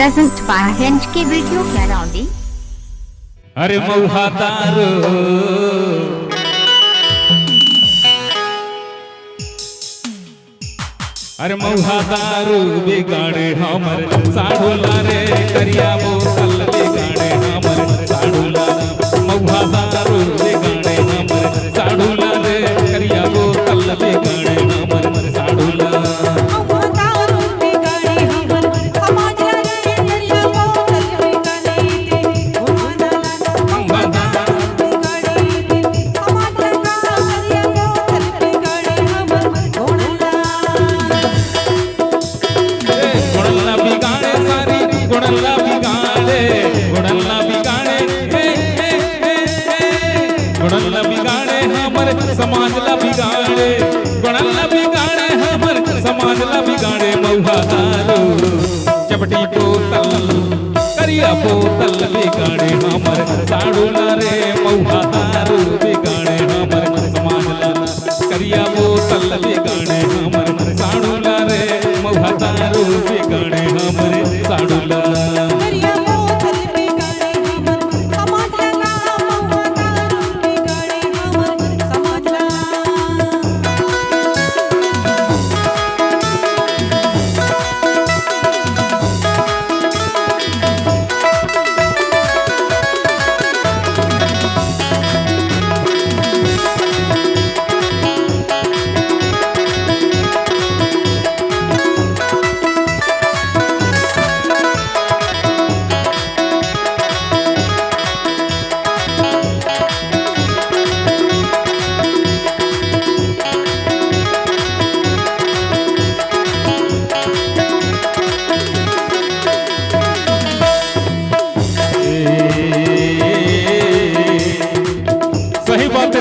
present by Hinge की video कैराउंडी। अरे मौहा दारू अरे मौहा दारू बिगाड़े हमर साढ़ूला रे करिया बोतल बिगाड़े हमर साढ़ूला मौहा दारू बिगाड़े हमर साढ़ूला रे करिया बोतल बिगाड़े हमर साढ़ूला समाज ला बिगाड़े गुणला बिगाड़े हमर समाज ला बिगाड़े मौहा दारू चपटी बोतल करिया बोतल बिगाड़े हमर साढ़ूला रे मौहा दारू बिगाड़े हमर समाज ला करिया बोतल बिगाड़े हमर साढ़ूला रे मौहा दारू बिगाड़े हमर साढ़ूला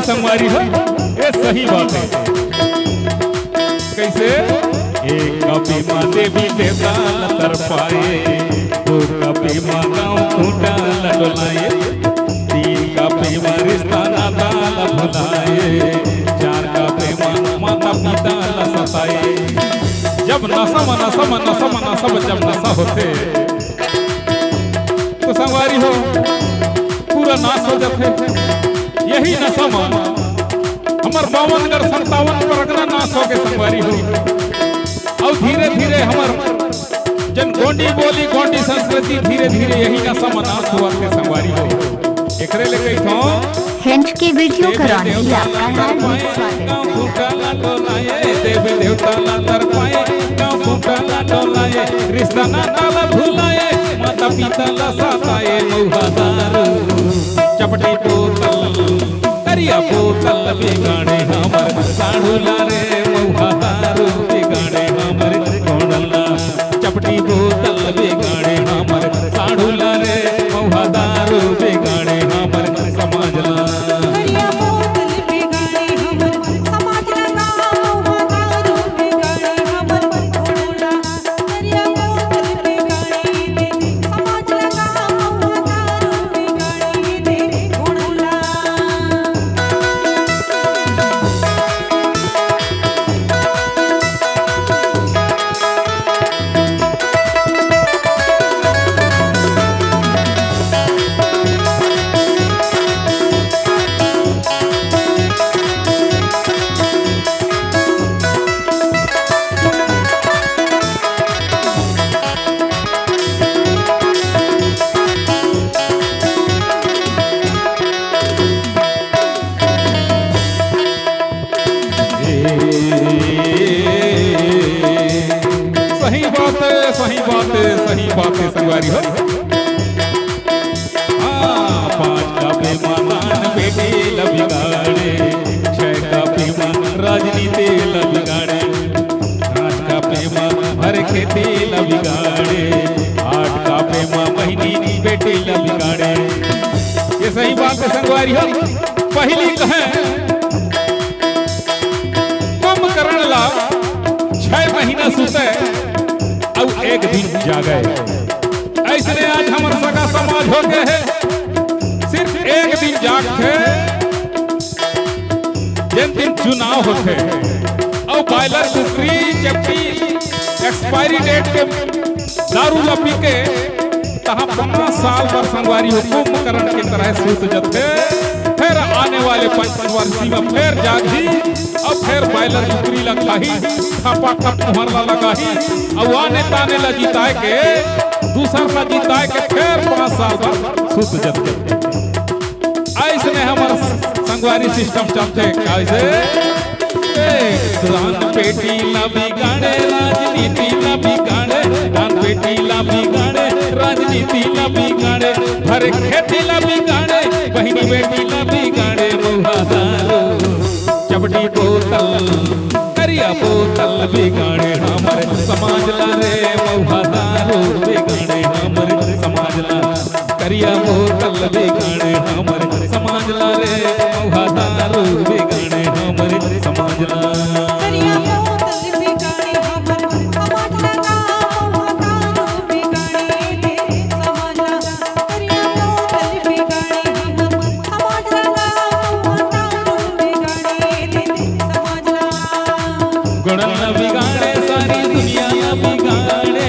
संगवारी हो ये सही बात है। कैसे एक कपी माँ देवी देवता लतर पाए, दो कपी माँ गाँव खूंटा लडोलाए, तीन कपी माँ रिश्ता नाता भुलाए, चार कपी माँ माता पिता सताए। जब नशा जब नशा होते तो संगवारी हो पूरा नाश हो जाते। यही नशा हमर 52 57 परगना नाश हो के संगवारी हो और धीरे धीरे हमर जन गोंडी बोली गोंडी संस्कृति धीरे धीरे यही नशा नाश हुआ के संगवारी हो। एकरे ले कही थो हिंज की वीडियो कराने आपका गांव फूटा डोलाए देवी देवता ला तरपाए गांव फूटा डोलाए रिश्ता नाता भुलाए माता पिता ला सताए मौहा दारू चपटी बोतल करिया बोतल बिगाड़े हमर साढ़ूला रे मौहा दारू बिगाड़े हमर कोडला चपटी बोतल बिगाड़े हमर साढ़ूला रे मौहा दारू बिगाड़े हमर समाजला सही बात है संगवारी हो। पांच का बेमान बेटे लबिगाड़े, 6 का बेमान राजनीति लबिगाड़े, 8 का बेमान भर खेती लबिगाड़े, 8 का बेमान महीनी बेटे लबिगाड़े। ये सही बात है संगवारी हो। पहली कहे कम करण ला 6 महीना सुते अब एक दिन जागे। ऐसे आज हमारे सगा समाज हो गए हैं सिर्फ एक दिन जागते जिन दिन चुनाव होते और बायलर दूसरी जबकि एक्सपायरी डेट के दारू ला पी के तहाँ 5 साल पर संगवारी हो कुंभकर्ण की तरह सूत जथे। फिर आने वाले 5 वर्षी में फिर जागी अब फिर बैलर उतरी लगाही खपा खप मुहरला लगाही अब आने ताने ला जीताए के दूसर ला जीताए के फिर 5 साल पर सूत जथे। ऐसे हमारा संगवारी सिस्टम चलते कैसे दान पेटी ला बिगाड़े राजनीति ला बिगाड़े दान पेटी ला बिगाड़े राजनीति ला बिगाड़े हर खेती ला बिगाड़े बहनी बेटी ला बिगाड़े महुआ दारू चपटी बोतल करिया बोतल बिगाड़े हमारे समाज ला रे महुआ दारू बिगाड़े हमारे समाज ला करिया बोतल बिगाड़े हमारे समाज ला रे महुआ दारू बिगाड़े हमारे समाज ला। करिया बोतल बिगाड़े हमर समाज ला महुआ दारू बिगाड़े तेरे समाज ला। करिया बोतल बिगाड़े हमर समाज ला महुआ दारू बिगाड़े तेरे समाज ला। गुणन न बिगाड़े सारी दुनिया न बिगाड़े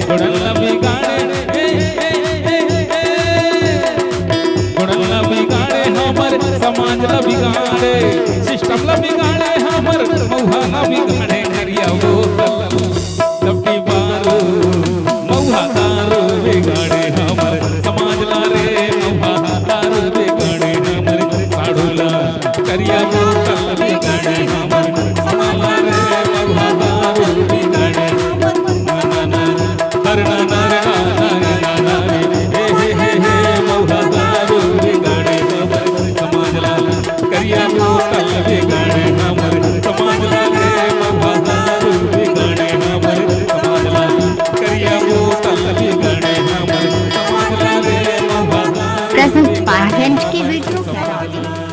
गुणन न बिगाड़े गुणन न बिगाड़े हमर समाज न बिगाड़े सिस्टम न बिगाड़े हमर महुआ न बिगाड़े करिया बोतल चपटी बारू महुआ दारू बिगाड़े हमर समाज ला रे महुआ दारू बिगाड़े हमर साड़ू ला करिया बोतल बिगाड़े हमर समाज ला रे महुआ दारू बिगाड़े नरना नरना नरना हे महुआ दारू बिगाड़े हमर समाज ला करिया बोतल बिगाड़े हमर समाज ला रे महुआ दारू बिगाड़े हमर समाज ला करिया बोतल बिगाड़े हमर समाज ला रे महुआ दारू प्रेजेंट by Hench की वीडियो कैराउंडी।